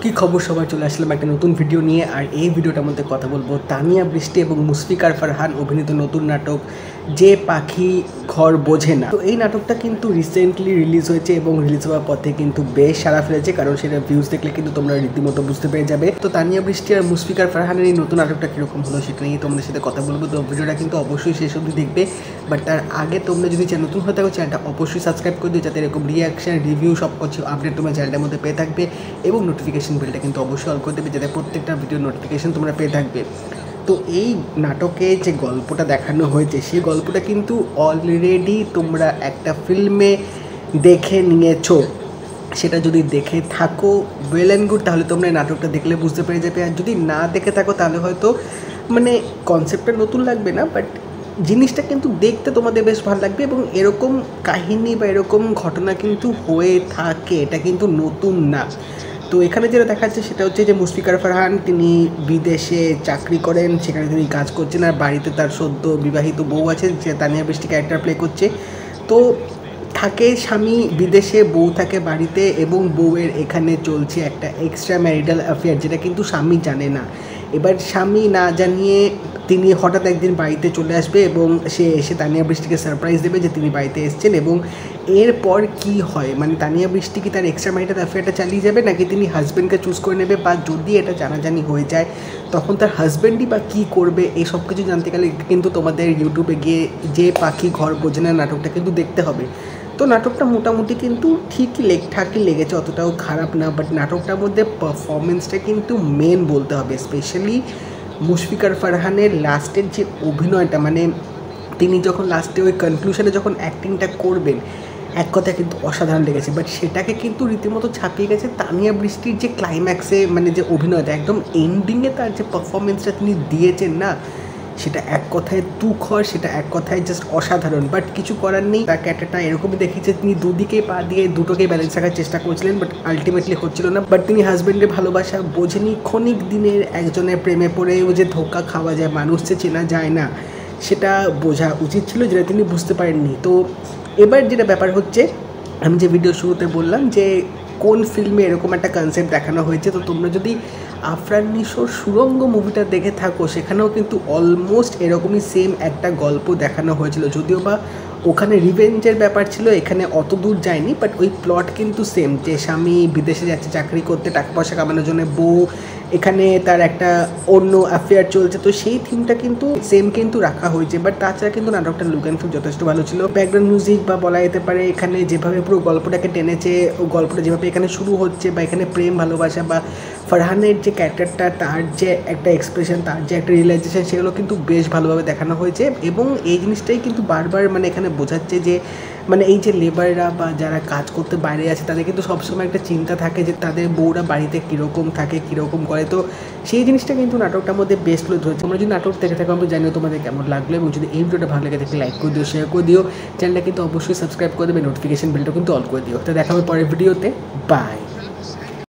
কি খবর সবাই, চলে আসলাম একটা নতুন ভিডিও নিয়ে। আর এই ভিডিওটার মধ্যে কথা বলবো তানিয়া বৃষ্টি এবং মুশফিকার ফারহান অভিনীত নতুন নাটক যে পাখি ঘর বোঝে না। তো এই নাটকটা কিন্তু রিসেন্টলি রিলিজ হয়েছে এবং রিলিজ হওয়ার পথে কিন্তু বেশ সাড়া ফেলেছে, কারণ সেটা ভিউজ দেখলে কিন্তু তোমরা রীতিমতো বুঝতে পেরে যাবে। তো তানিয়া বৃষ্টি আর মুশফিকার ফারহানের এই নতুন নাটকটা কীরকম হলো সেটা নিয়ে তোমাদের সাথে কথা বলবো। তো ভিডিওটা কিন্তু অবশ্যই শেষ অবধি দেখবে, বাট তার আগে তোমরা যদি নতুন হয়ে থাকো চ্যানেলটা অবশ্যই সাবস্ক্রাইব করে দিও, যাতে এরকম রিয়াকশন রিভিউ সব কিছু আপডেট তোমরা চ্যানেলটার মধ্যে পেয়ে থাকবে, এবং নোটিফিকেশন বেলটা কিন্তু অবশ্যই অল করে দেবে, যাতে প্রত্যেকটা ভিডিও নোটিফিকেশন তোমরা পেয়ে থাকবে। তো এই নাটকে যে গল্পটা দেখানো হয়েছে সেই গল্পটা কিন্তু অলরেডি তোমরা একটা ফিল্মে দেখে নিয়েছো। সেটা যদি দেখে থাকো ওয়েল অ্যান্ড গুড, তাহলে তোমরা এই নাটকটা দেখলে বুঝতে পেরে যাবে। আর যদি না দেখে থাকো তাহলে হয়তো কনসেপ্টটা নতুন লাগবে না, বাট জিনিসটা কিন্তু দেখতে তোমাদের বেশ ভালো লাগবে। এবং এরকম কাহিনী বা এরকম ঘটনা কিন্তু হয়ে থাকে, এটা কিন্তু নতুন না। তো এখানে যেটা দেখাচ্ছে সেটা হচ্ছে যে মুশফিকার ফারহান তিনি বিদেশে চাকরি করেন, সেখানে তিনি কাজ করছেন, আর বাড়িতে তার সদ্য বিবাহিত বউ আছে যে তানিয়া বৃষ্টি ক্যারেক্টার প্লে করছে। তো থাকে স্বামী বিদেশে, বউ থাকে বাড়িতে, এবং বউয়ের এখানে চলছে একটা এক্সট্রা ম্যারিটাল অ্যাফেয়ার, যেটা কিন্তু স্বামী জানে না। এবার স্বামী না জানিয়ে তিনি হঠাৎ একদিন বাড়িতে চলে আসবে এবং সে এসে তানিয়া বৃষ্টিকে সারপ্রাইজ দেবে যে তিনি বাড়িতে এসেছেন। এবং এরপর কি হয়, তানিয়া বৃষ্টি কি তার এক্সট্রা ম্যারিটাল অ্যাফেয়ারটা চালিয়ে যাবে, নাকি তিনি হাজব্যান্ডকে চুজ করে নেবে, বা যদি এটা জানাজানি হয়ে যায় তখন তার হাজব্যান্ডই বা কী করবে, এই সব কিছু জানতে গেলে কিন্তু তোমাদের ইউটিউবে গিয়ে যে পাখি ঘর বোঝে না নাটকটা কিন্তু দেখতে হবে। তো নাটকটা মোটামুটি কিন্তু ঠিকই লেগেছে, অতটাও খারাপ না। বাট নাটকটার মধ্যে পারফরমেন্সটা কিন্তু মেন বলতে হবে, স্পেশালি মুশফিকার ফারহানের লাস্টের যে অভিনয়টা, তিনি যখন লাস্টে ওই কনক্লুশনে যখন অ্যাক্টিংটা করবেন, এক কথায় কিন্তু অসাধারণ লেগেছে। বাট সেটাকে কিন্তু রীতিমতো ছাপিয়ে গেছে তানিয়া বৃষ্টির যে ক্লাইম্যাক্সে যে অভিনয়টা, একদম এন্ডিংয়ে তার যে পারফরমেন্সটা তিনি দিয়েছেন না, সেটা এক কথায় তুখর, সেটা এক কথায় জাস্ট অসাধারণ। বাট কিছু করার নেই, তার ক্যারেক্টারটা এরকমই দেখিয়েছে, তিনি দুদিকেই পা দিয়ে দুটোকেই ব্যালেন্স রাখার চেষ্টা করছিলেন, বাট আলটিমেটলি হচ্ছিল না। বাট তিনি হাজব্যান্ডের ভালোবাসা বোঝেনি, ক্ষণিক দিনের একজনের প্রেমে পড়েও যে ধোঁকা খাওয়া যায়, মানুষ যে চেনা যায় না, সেটা বোঝা উচিত ছিল, যেটা তিনি বুঝতে পারেননি। তো এবার যেটা ব্যাপার হচ্ছে, আমি যে ভিডিও শুরুতে বললাম যে কোন ফিল্মে এরকম একটা কনসেপ্ট দেখানো হয়েছে, তো তোমরা যদি আফরান নিশোর সুরঙ্গ মুভিটা দেখে থাকো, সেখানেও কিন্তু অলমোস্ট এরকমই সেম একটা গল্প দেখানো হয়েছিল, যদিও বা ওখানে রিভেঞ্জের ব্যাপার ছিল, এখানে অত দূর যায়নি। বাট ওই প্লট কিন্তু সেম, যে স্বামী বিদেশে যাচ্ছে চাকরি করতে টাকা পয়সা কামানোর জন্য, বউ এখানে তার একটা অন্য অ্যাফেয়ার চলছে, তো সেই থিমটা কিন্তু সেম কিন্তু রাখা হয়েছে। বাট তাছাড়া কিন্তু নাটকটা লুক অ্যান্ড ফিল যথেষ্ট ভালো ছিল। ব্যাকগ্রাউন্ড মিউজিক বা বলা যেতে পারে এখানে যেভাবে পুরো গল্পটাকে টেনেছে, ও গল্পটা যেভাবে এখানে শুরু হচ্ছে, বা এখানে প্রেম ভালোবাসা বা ফারহানের যে ক্যারেক্টারটা, তার যে একটা এক্সপ্রেশন, তার যে একটা রিয়েলাইজেশন, সেগুলো কিন্তু বেশ ভালোভাবে দেখানো হয়েছে। এবং এই জিনিসটাই কিন্তু বারবার এখানে বোঝাচ্ছে যে এই যে লেবাররা বা যারা কাজ করতে বাইরে আছে, তাদের কিন্তু সবসময় একটা চিন্তা থাকে যে তাদের বউরা বাড়িতে কীরকম থাকে, কীরকম করে। তো সেই জিনিসটা কিন্তু নাটকটার মধ্যে বেস্ট তুলে ধরেছে। তোমরা যদি নাটক দেখে থাকো আমি জানিও তোমাদের কেমন লাগলো, এবং যদি এই ভিডিওটা ভালো লেগে থাকে লাইক করে দিও, শেয়ার করে দিও, চ্যানেলটা কিন্তু অবশ্যই সাবস্ক্রাইব করে দেবে, নোটিফিকেশন বেলটা কিন্তু অল করে দিও। তো দেখা হবে পরের ভিডিওতে, বাই।